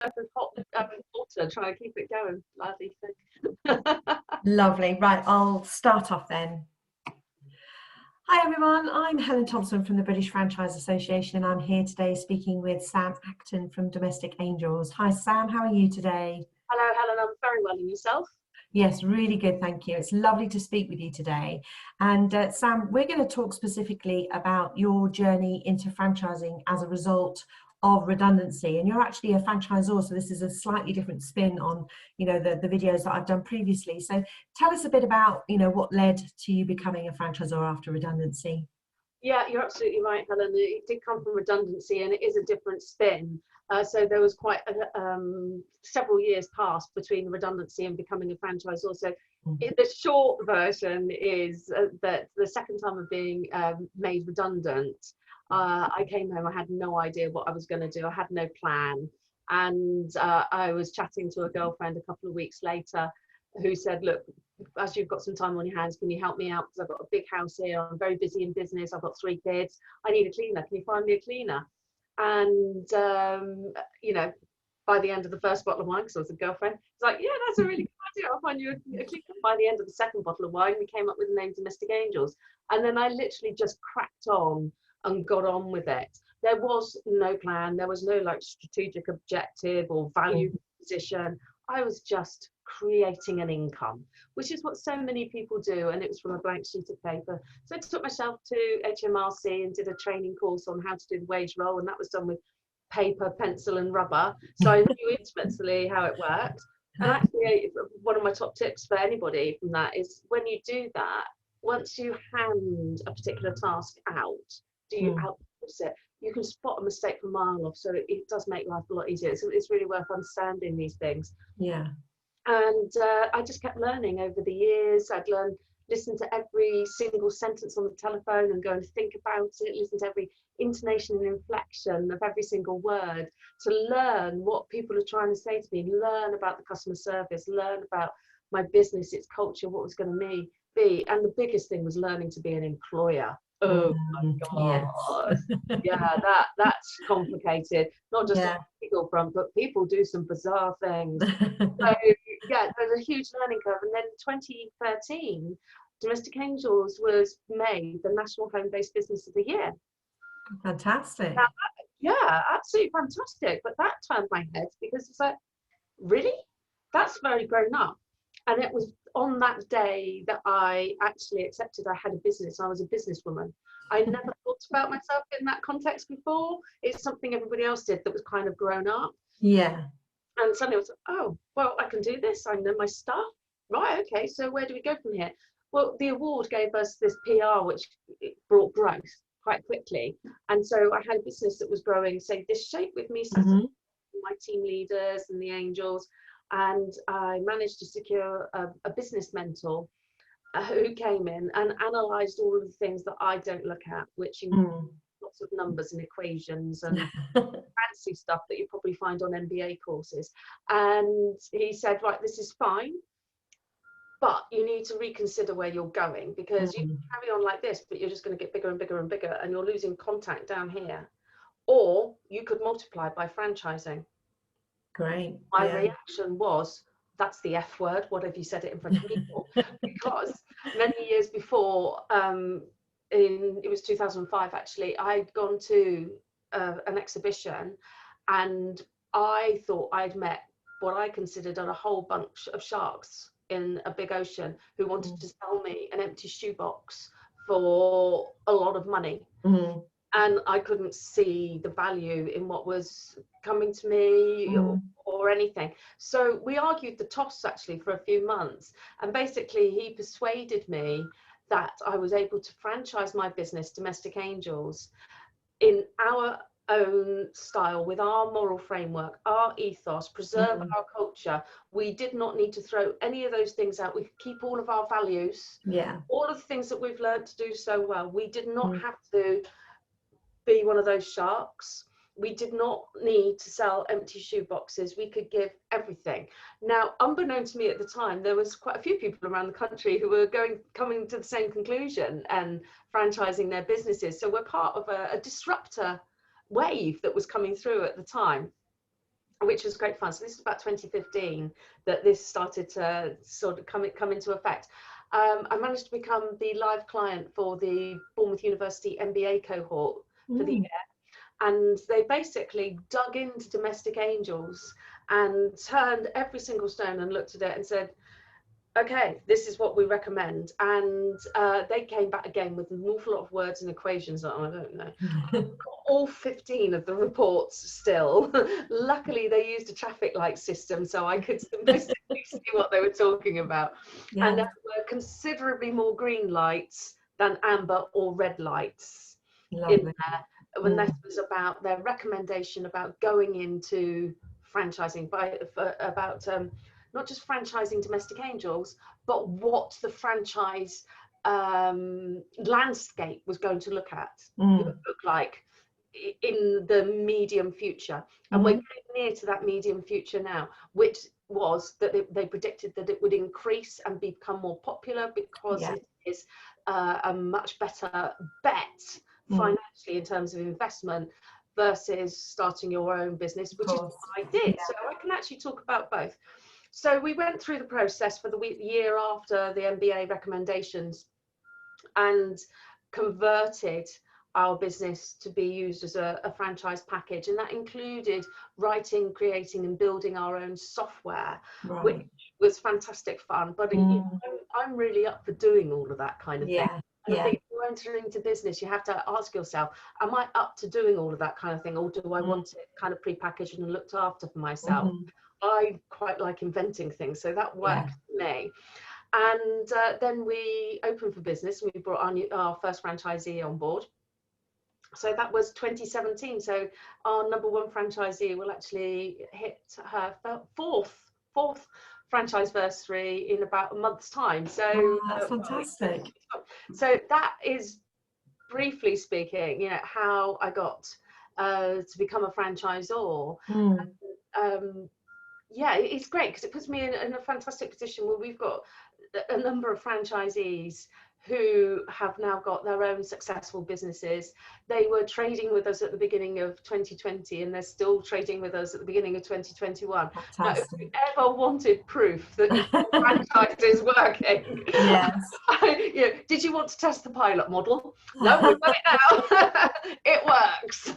of hot water, try and keep it going, laddie. Lovely. Right, I'll start off then. Hi everyone, I'm Helen Thompson from the British Franchise Association, and I'm here today speaking with Sam Acton from Domestic Angels. Hi Sam, how are you today? Hello, Helen. I'm very well. And yourself? Yes, really good, thank you. It's lovely to speak with you today. And Sam, we're going to talk specifically about your journey into franchising as a result of redundancy. And you're actually a franchisor, so this is a slightly different spin on, the videos that I've done previously. So tell us a bit about, what led to you becoming a franchisor after redundancy. Yeah, you're absolutely right, Helen. It did come from redundancy, and it is a different spin. So there was quite several years passed between redundancy and becoming a franchisor. So the short version is that the second time of being made redundant, I came home. I had no idea what I was going to do. I had no plan, and I was chatting to a girlfriend a couple of weeks later, who said, "Look, as you've got some time on your hands, can you help me out? Because I've got a big house here. I'm very busy in business. I've got 3 kids. I need a cleaner. Can you find me a cleaner?" And, by the end of the first bottle of wine, because I was a girlfriend, it's like, yeah, that's a really good idea. I'll find you a cleaner. By the end of the second bottle of wine, we came up with the name Domestic Angels. And then I literally just cracked on and got on with it. There was no plan. There was no strategic objective or value position. I was just creating an income, which is what so many people do, and it was from a blank sheet of paper. So I took myself to HMRC and did a training course on how to do the wage roll, and that was done with paper, pencil and rubber, so I knew intimately how it worked. And actually, one of my top tips for anybody from that is, when you do that, once you hand a particular task out, do you outsource it, you can spot a mistake from a mile off, so it does make life a lot easier. So it's really worth understanding these things. Yeah. And I just kept learning over the years. I'd listen to every single sentence on the telephone and go and think about it, listen to every intonation and inflection of every single word, to learn what people are trying to say to me, learn about the customer service, learn about my business, its culture, what was going to be. And the biggest thing was learning to be an employer. Oh my God. Yes. Yeah, that's complicated. Not just on the legal front, but people do some bizarre things. So yeah, there's a huge learning curve. And then in 2013, Domestic Angels was made the National Home-Based Business of the Year. Fantastic. Now, yeah, absolutely fantastic. But that turned my head, because it's like, really? That's very grown up. And it was on that day that I actually accepted I had a business. I was a businesswoman. I never thought about myself in that context before. It's something everybody else did that was kind of grown up. Yeah. And suddenly I was like, oh, well, I can do this. I know my stuff. Right, okay, so where do we go from here? Well, the award gave us this PR, which brought growth quite quickly. And so I had a business that was growing, say, this shape with me, my team leaders and the angels. And I managed to secure a business mentor who came in and analysed all of the things that I don't look at, which lots of numbers and equations and fancy stuff that you probably find on MBA courses. And he said, right, this is fine, but you need to reconsider where you're going, because you can carry on like this, but you're just going to get bigger and bigger and bigger, and you're losing contact down here. Or you could multiply by franchising. Great. My reaction was, that's the F word. What have you said it in front of people? Because many years before, it was 2005 actually, I'd gone to an exhibition, and I thought I'd met what I considered a whole bunch of sharks in a big ocean who wanted to sell me an empty shoebox for a lot of money. And I couldn't see the value in what was coming to me or anything. So we argued the toss actually for a few months. And basically he persuaded me that I was able to franchise my business, Domestic Angels, in our own style, with our moral framework, our ethos, preserve our culture. We did not need to throw any of those things out. We could keep all of our values, all of the things that we've learned to do so well. We did not have to be one of those sharks. We did not need to sell empty shoe boxes. We could give everything. Now, unbeknown to me at the time, there was quite a few people around the country who were coming to the same conclusion and franchising their businesses. So we're part of a disruptor wave that was coming through at the time. which was great fun. So this is about 2015 that this started to sort of come into effect. I managed to become the live client for the Bournemouth University MBA cohort for the year. And they basically dug into domestic angels and turned every single stone and looked at it and said, okay, this is what we recommend. And they came back again with an awful lot of words and equations that I don't know. I've got all 15 of the reports still. Luckily, they used a traffic light system, so I could simplistically see what they were talking about. Yeah. And there were considerably more green lights than amber or red lights in there. When that was about their recommendation about going into franchising, about not just franchising domestic angels, but what the franchise landscape was going to look like in the medium future. And we're getting near to that medium future now, which was that they predicted that it would increase and become more popular because it is a much better bet financially in terms of investment versus starting your own business, which is what I did. So I can actually talk about both. So we went through the process for the year after the MBA recommendations and converted our business to be used as a franchise package, and that included writing, creating and building our own software, which was fantastic fun. But I'm really up for doing all of that kind of thing. And I think if you're entering into business, you have to ask yourself, am I up to doing all of that kind of thing, or do I want it kind of pre-packaged and looked after for myself? I quite like inventing things, so that worked for me. And then we opened for business. We brought our first franchisee on board. So that was 2017. So our #1 franchisee will actually hit her fourth franchise anniversary in about a month's time. So that's fantastic. So that is, briefly speaking, you know, how I got to become a franchisor. Yeah, it's great because it puts me in a fantastic position where we've got a number of franchisees who have now got their own successful businesses. They were trading with us at the beginning of 2020 and they're still trading with us at the beginning of 2021. Now, if you ever wanted proof that your franchise is working, did you want to test the pilot model? No, we've got it now. It works.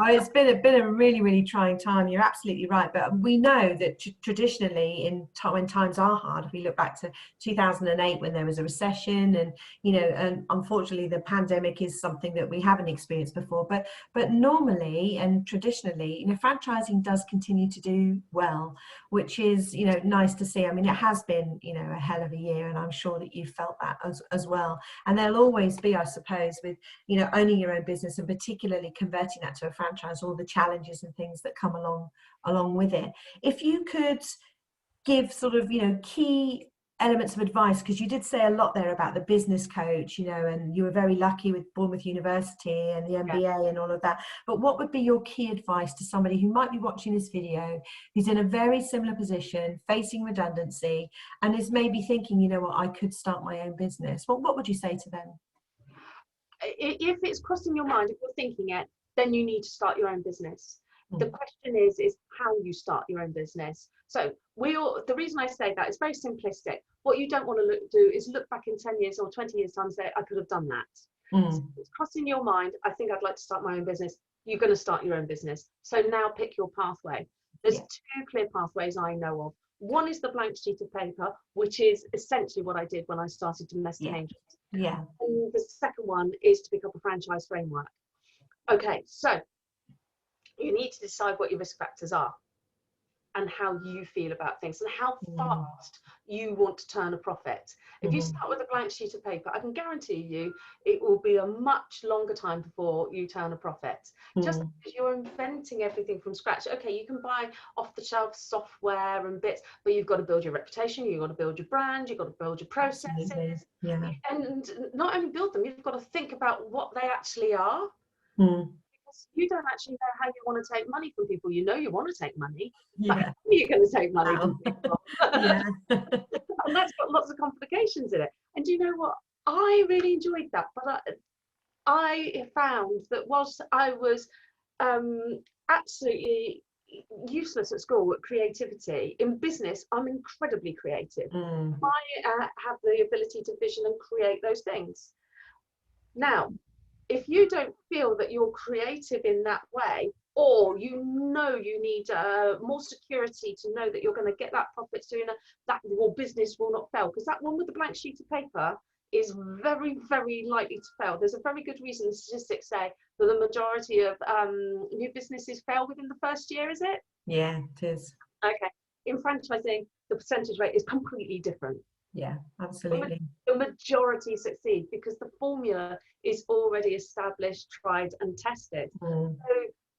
It's been a really, really trying time. You're absolutely right. But we know that traditionally when times are hard, if we look back to 2008 when there was a recession, and and unfortunately the pandemic is something that we haven't experienced before, but normally and traditionally, franchising does continue to do well, which is nice to see. I mean, it has been a hell of a year, and I'm sure that you felt that as well. And there'll always be, I suppose, with owning your own business and particularly converting that to a franchise, all the challenges and things that come along with it. If you could give sort of key elements of advice, because you did say a lot there about the business coach, and you were very lucky with Bournemouth University and the MBA and all of that, but what would be your key advice to somebody who might be watching this video, who's in a very similar position, facing redundancy, and is maybe thinking, I could start my own business? What would you say to them? If it's crossing your mind, if you're thinking it, then you need to start your own business. The question is how you start your own business. So the reason I say that is very simplistic. What you don't want to do is look back in 10 years or 20 years time and say, I could have done that. So it's crossing your mind, I think I'd like to start my own business. You're going to start your own business. So now pick your pathway. There's two clear pathways I know of. One is the blank sheet of paper, which is essentially what I did when I started Domestic Angels. And the second one is to pick up a franchise framework. Okay, so you need to decide what your risk factors are and how you feel about things and how fast you want to turn a profit. If you start with a blank sheet of paper, I can guarantee you it will be a much longer time before you turn a profit. Just because you're inventing everything from scratch. Okay, you can buy off-the-shelf software and bits, but you've got to build your reputation, you've got to build your brand, you've got to build your processes. And not only build them, you've got to think about what they actually are. You don't actually know how you want to take money from people. You want to take money, but how are you going to take money from people? And that's got lots of complications in it. And do you know what? I really enjoyed that, but I found that whilst I was absolutely useless at school at creativity. In business, I'm incredibly creative. I have the ability to vision and create those things. Now, if you don't feel that you're creative in that way, or you need more security to know that you're going to get that profit sooner, that your business will not fail, because that one with the blank sheet of paper is very, very likely to fail. There's a very good reason the statistics say that the majority of new businesses fail within the first year, is it? Yeah, it is. Okay. In franchising, the percentage rate is completely different. Yeah, absolutely. The majority succeed because the formula is already established, tried and tested. So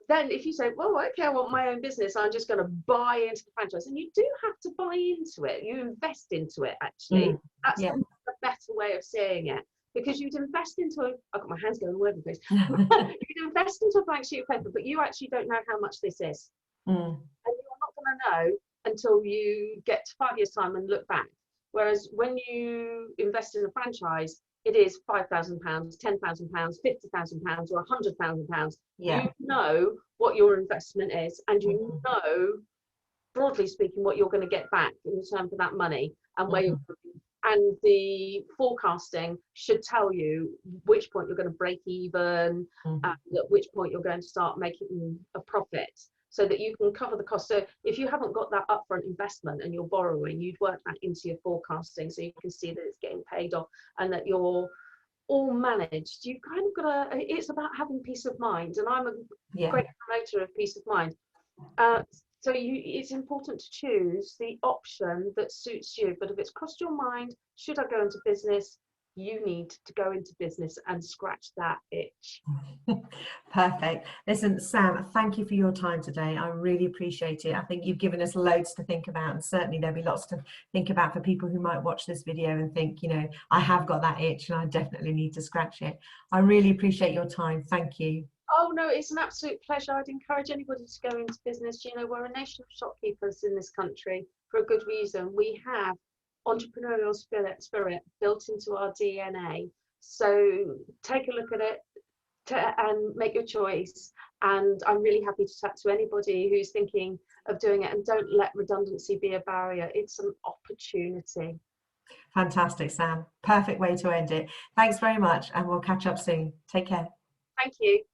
then if you say, well, okay, I want my own business, I'm just going to buy into the franchise. And you do have to buy into it. You invest into it, actually. That's the better way of saying it. Because you'd invest into I've got my hands going all over the place. You'd invest into a blank sheet of paper, but you actually don't know how much this is. And you're not going to know until you get to 5 years' time and look back. Whereas when you invest in a franchise, it is £5,000, £10,000, £50,000, or £100,000. You know what your investment is, and you know, broadly speaking, what you're going to get back in terms of that money and where you're going. And the forecasting should tell you which point you're going to break even, at which point you're going to start making a profit, so that you can cover the cost. So if you haven't got that upfront investment and you're borrowing, you'd work that into your forecasting so you can see that it's getting paid off and that you're all managed. You kind of got to, it's about having peace of mind. And I'm a great promoter of peace of mind. So it's important to choose the option that suits you. But if it's crossed your mind, should I go into business? You need to go into business and scratch that itch. Perfect. Listen, Sam, thank you for your time today. I really appreciate it. I think you've given us loads to think about, and certainly there'll be lots to think about for people who might watch this video and think, you know, I have got that itch and I definitely need to scratch it. I really appreciate your time. Thank you. Oh no, it's an absolute pleasure. I'd encourage anybody to go into business. You know, we're a nation of shopkeepers in this country for a good reason. We have entrepreneurial spirit built into our DNA. So take a look at it and make your choice. And I'm really happy to chat to anybody who's thinking of doing it, and don't let redundancy be a barrier. It's an opportunity. Fantastic, Sam. Perfect way to end it. Thanks very much, and we'll catch up soon. Take care. Thank you.